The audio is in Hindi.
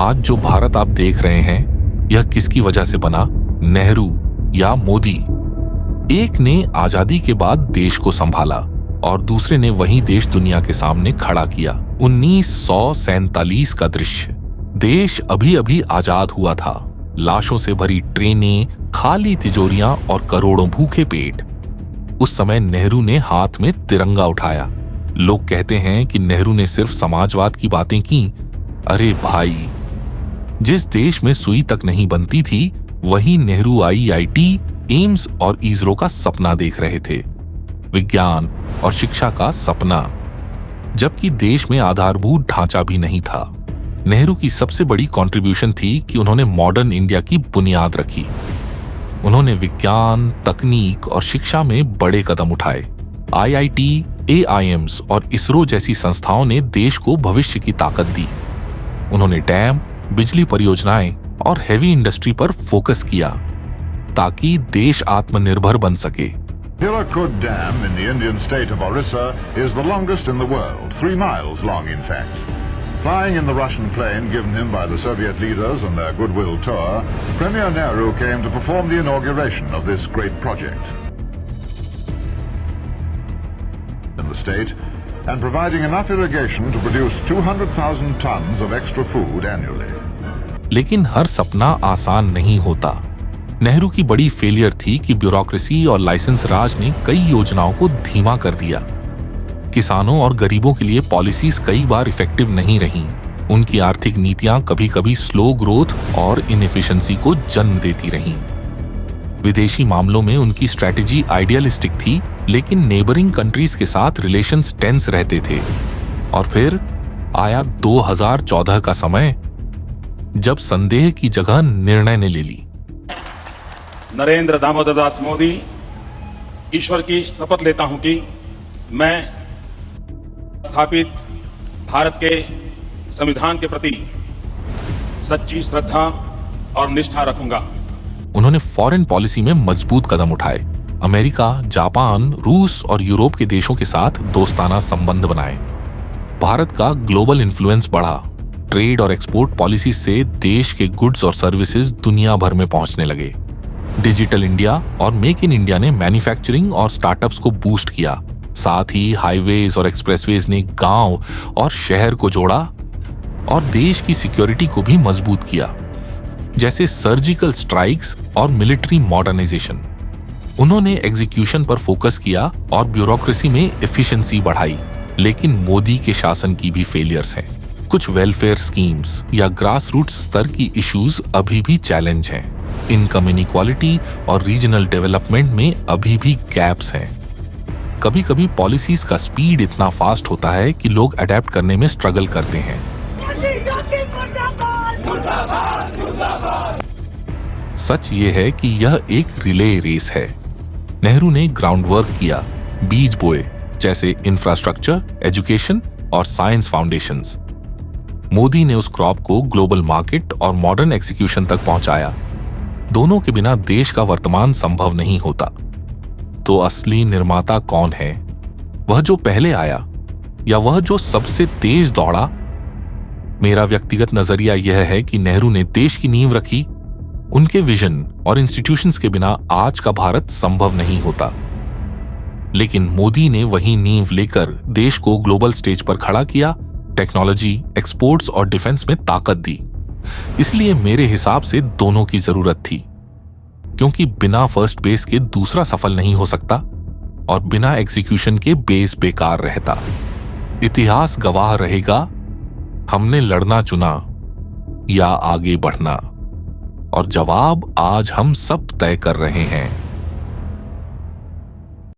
आज जो भारत आप देख रहे हैं, यह किसकी वजह से बना? नेहरू या मोदी। एक ने आजादी के बाद देश को संभाला और दूसरे ने वही देश दुनिया के सामने खड़ा किया। 1947 का दृश्य। देश अभी अभी आजाद हुआ था। लाशों से भरी ट्रेनें, खाली तिजोरियां और करोड़ों भूखे पेट। उस समय नेहरू ने हाथ में तिरंगा उठाया। लोग कहते हैं कि नेहरू ने सिर्फ समाजवाद की बातें की। अरे भाई, जिस देश में सुई तक नहीं बनती थी, वही नेहरू IIT, एम्स और इसरो का सपना देख रहे थे। विज्ञान और शिक्षा का सपना, जबकि देश में आधारभूत ढांचा भी नहीं था। नेहरू की सबसे बड़ी कंट्रीब्यूशन थी कि उन्होंने मॉडर्न इंडिया की बुनियाद रखी। उन्होंने विज्ञान, तकनीक और शिक्षा में बड़े कदम उठाए। IIT, AIIMS और इसरो जैसी संस्थाओं ने देश को भविष्य की ताकत दी। उन्होंने डैम, बिजली परियोजनाएं और हेवी इंडस्ट्री पर फोकस किया ताकि देश आत्मनिर्भर बन सके। Hirakud Dam in the Indian state of Orissa is the longest in the world, 3 miles long in fact. Flying in the Russian plane given him by the Soviet leaders on their goodwill tour, Premier Nehru came to perform the inauguration of this great project in the state and providing enough irrigation to produce 200,000 tons of extra food annually. लेकिन हर सपना आसान नहीं होता। नेहरू की बड़ी फेलियर थी कि ब्यूरोक्रेसी और लाइसेंस राज ने कई योजनाओं को धीमा कर दिया। किसानों और गरीबों के लिए पॉलिसीज कई बार इफेक्टिव नहीं रहीं। उनकी आर्थिक नीतियां कभी कभी स्लो ग्रोथ और इनएफिशिएंसी को जन्म देती रहीं। विदेशी मामलों में उनकी स्ट्रैटेजी आइडियलिस्टिक थी, लेकिन नेबरिंग कंट्रीज के साथ रिलेशंस टेंस रहते थे। और फिर आया 2014 का समय, जब संदेह की जगह निर्णय ने ले ली। नरेंद्र दामोदर दास मोदी, ईश्वर की शपथ लेता हूं कि मैं स्थापित भारत के संविधान के प्रति सच्ची श्रद्धा और निष्ठा रखूंगा। उन्होंने फॉरेन पॉलिसी में मजबूत कदम उठाए। अमेरिका, जापान, रूस और यूरोप के देशों के साथ दोस्ताना संबंध बनाए। भारत का ग्लोबल इन्फ्लुएंस बढ़ा। ट्रेड और एक्सपोर्ट पॉलिसी से देश के गुड्स और सर्विसेज दुनिया भर में पहुंचने लगे। डिजिटल इंडिया और मेक इन इंडिया ने मैन्युफैक्चरिंग और स्टार्टअप्स को बूस्ट किया। साथ ही हाईवेज और एक्सप्रेसवेज ने गांव और शहर को जोड़ा और देश की सिक्योरिटी को भी मजबूत किया, जैसे सर्जिकल स्ट्राइक्स और मिलिट्री मॉडर्नाइजेशन। उन्होंने एग्जीक्यूशन पर फोकस किया और ब्यूरोक्रेसी में एफिशिएंसी बढ़ाई। लेकिन मोदी के शासन की भी फेलियर्स हैं। कुछ वेलफेयर स्कीम्स या ग्रास रूट्स स्तर की इश्यूज अभी भी चैलेंज हैं। इनकम इनइक्वालिटी और रीजनल डेवलपमेंट में अभी भी गैप्स हैं। कभी कभी पॉलिसीज का स्पीड इतना फास्ट होता है कि लोग अडेप्ट करने में स्ट्रगल करते हैं। सच ये है कि यह एक रिले रेस है। नेहरू ने ग्राउंड वर्क किया, बीज बोए, जैसे इंफ्रास्ट्रक्चर, एजुकेशन और साइंस फाउंडेशंस। मोदी ने उस क्रॉप को ग्लोबल मार्केट और मॉडर्न एग्जीक्यूशन तक पहुंचाया। दोनों के बिना देश का वर्तमान संभव नहीं होता। तो असली निर्माता कौन है? वह जो पहले आया या वह जो सबसे तेज दौड़ा? मेरा व्यक्तिगत नजरिया यह है कि नेहरू ने देश की नींव रखी। उनके विजन और इंस्टीट्यूशंस के बिना आज का भारत संभव नहीं होता। लेकिन मोदी ने वही नींव लेकर देश को ग्लोबल स्टेज पर खड़ा किया, टेक्नोलॉजी, एक्सपोर्ट्स और डिफेंस में ताकत दी। इसलिए मेरे हिसाब से दोनों की जरूरत थी, क्योंकि बिना फर्स्ट बेस के दूसरा सफल नहीं हो सकता और बिना एग्जीक्यूशन के बेस बेकार रहता। इतिहास गवाह रहेगा, हमने लड़ना चुना या आगे बढ़ना, और जवाब आज हम सब तय कर रहे हैं।